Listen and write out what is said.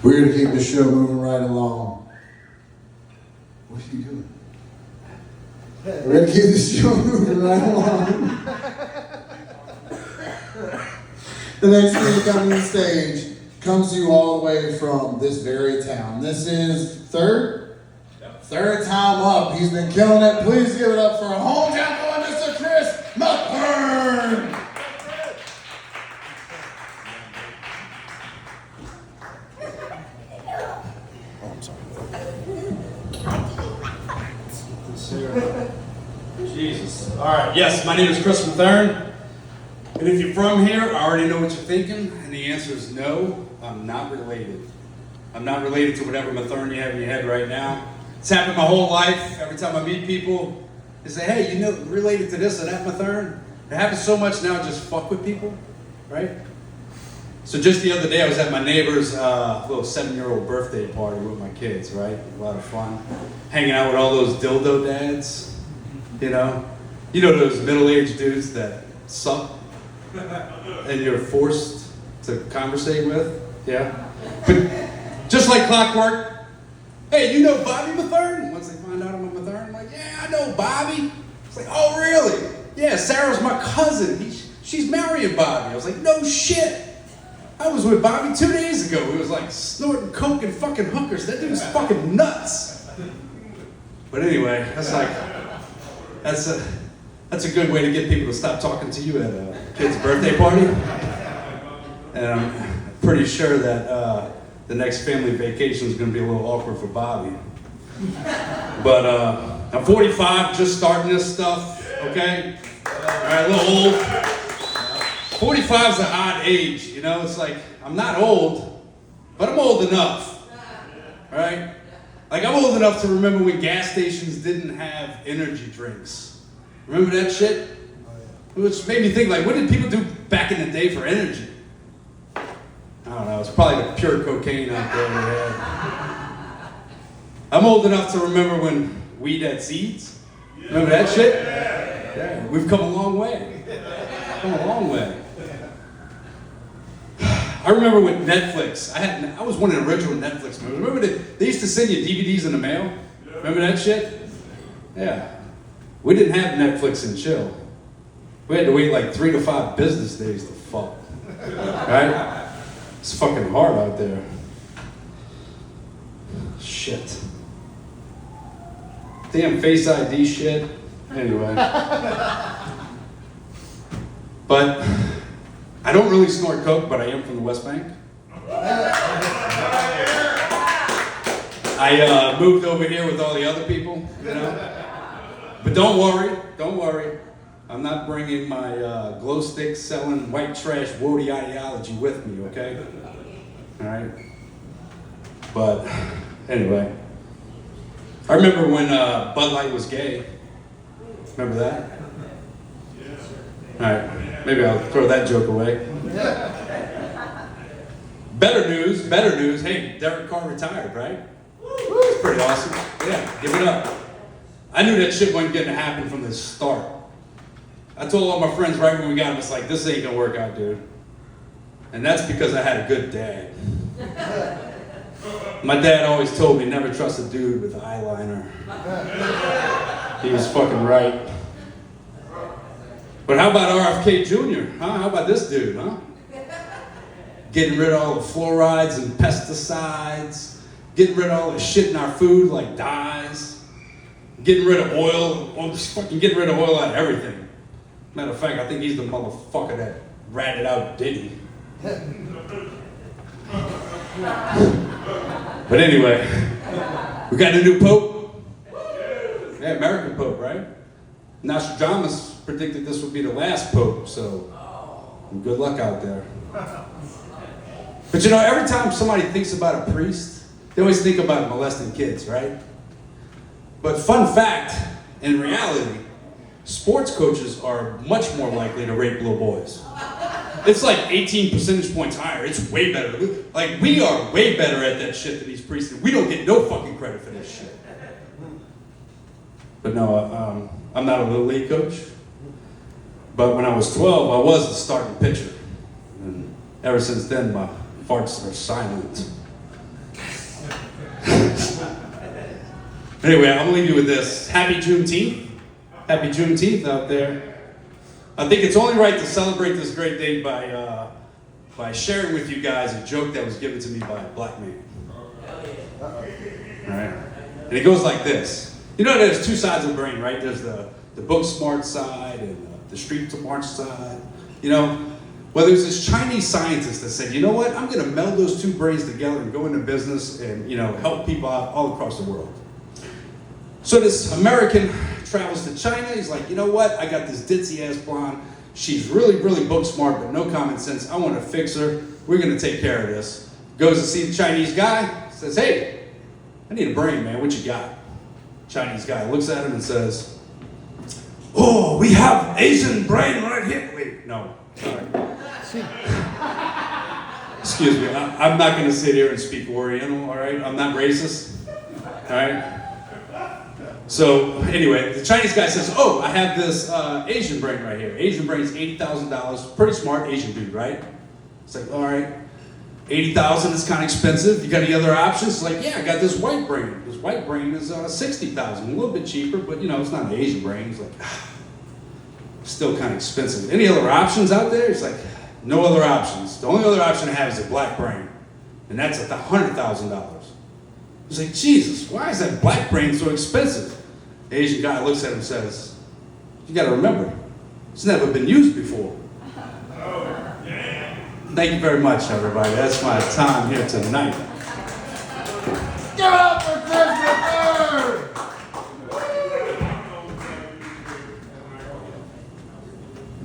We're going to keep the show moving right along. What are you doing? We're going to keep the show moving right along. The next thing coming to the stage comes to you all the way from this very town. This is third time up. He's been killing it. Please give it up for a hometown boy, Mr. Chris Matherne. Jesus. All right. Yes, my name is Chris Matherne. And if you're from here, I already know what you're thinking. And the answer is no, I'm not related. I'm not related to whatever Matherne you have in your head right now. It's happened my whole life. Every time I meet people, they say, hey, you know, related to this or that Matherne? It happens so much now, just fuck with people, right? So just the other day, I was at my neighbor's little 7-year-old birthday party with my kids, right? A lot of fun. Hanging out with all those dildo dads, you know? You know those middle-aged dudes that suck and you're forced to conversate with? Yeah? But just like clockwork, hey, you know Bobby Matherne? Once they find out I'm a Matherne, I'm like, yeah, I know Bobby. It's like, oh, really? Yeah, Sarah's my cousin. She's marrying Bobby. I was like, no shit. I was with Bobby 2 days ago. He was like snorting coke and fucking hookers. That dude's fucking nuts. But anyway, that's a good way to get people to stop talking to you at a kid's birthday party. And I'm pretty sure that the next family vacation is going to be a little awkward for Bobby. But I'm 45, just starting this stuff, okay? All right, a little old. 45 is an odd age, you know? It's like, I'm not old, but I'm old enough, all right? Like, I'm old enough to remember when gas stations didn't have energy drinks. Remember that shit? Which made me think, like, what did people do back in the day for energy? I don't know, it's probably the pure cocaine out there we had. I'm old enough to remember when weed had seeds. Remember that shit? Yeah, we've come a long way. Come a long way. I remember with Netflix, I was one of the original Netflix movies. Remember they used to send you DVDs in the mail? Remember that shit? Yeah. We didn't have Netflix and chill. We had to wait like 3 to 5 business days to fuck. Right? It's fucking hard out there. Shit. Damn Face ID shit. Anyway. But I don't really snort coke, but I am from the West Bank. I moved over here with all the other people, you know. But don't worry. I'm not bringing my glow stick selling white trash woody ideology with me, okay? All right. But anyway, I remember when Bud Light was gay. Remember that? All right, maybe I'll throw that joke away. Better news. Hey, Derek Carr retired, right? It's pretty awesome. Yeah, give it up. I knew that shit wasn't going to happen from the start. I told all my friends right when we got him, it's like, this ain't gonna work out, dude. And that's because I had a good dad. My dad always told me never trust a dude with eyeliner. He was fucking right. But how about RFK Jr., huh? How about this dude, huh? Getting rid of all the fluorides and pesticides, getting rid of all the shit in our food like dyes, getting rid of oil, just fucking getting rid of oil out of everything. Matter of fact, I think he's the motherfucker that ratted out Diddy. But anyway, we got a new pope. Yeah, American pope, right? Nostradamus predicted this would be the last pope, so good luck out there. But you know, every time somebody thinks about a priest, they always think about molesting kids, right? But fun fact, in reality, sports coaches are much more likely to rape little boys. It's like 18 percentage points higher. It's way better. Like, we are way better at that shit than these priests. We don't get no fucking credit for this shit. But no, I'm not a little league coach. But when I was 12, I was the starting pitcher. And ever since then, my farts are silent. Anyway, I'm gonna leave you with this. Happy Juneteenth. Happy Juneteenth out there. I think it's only right to celebrate this great day by sharing with you guys a joke that was given to me by a black man. All right. And it goes like this. You know, there's two sides of the brain, right? There's the book smart side and the street smart side. You know, well, there's this Chinese scientist that said, you know what? I'm going to meld those two brains together and go into business and, you know, help people out all across the world. So this American travels to China. He's like, you know what? I got this ditzy ass blonde. She's really, really book smart, but no common sense. I want to fix her. We're going to take care of this. Goes to see the Chinese guy. Says, hey, I need a brain, man. What you got? Chinese guy looks at him and says, oh, we have Asian brain right here. Wait, no, sorry. Excuse me. I'm not going to sit here and speak Oriental, all right? I'm not racist, all right? So anyway, the Chinese guy says, oh, I have this Asian brain right here. Asian brain's $80,000. Pretty smart Asian dude, right? It's like, all right, $80,000 is kind of expensive. You got any other options? It's like, yeah, I got this white brain. This white brain is $60,000. A little bit cheaper, but you know, it's not an Asian brain. He's like, still kind of expensive. Any other options out there? He's like, no other options. The only other option I have is a black brain. And that's at $100,000. He's like, Jesus, why is that black brain so expensive? The Asian guy looks at him and says, you got to remember, it's never been used before. Thank you very much, everybody. That's my time here tonight.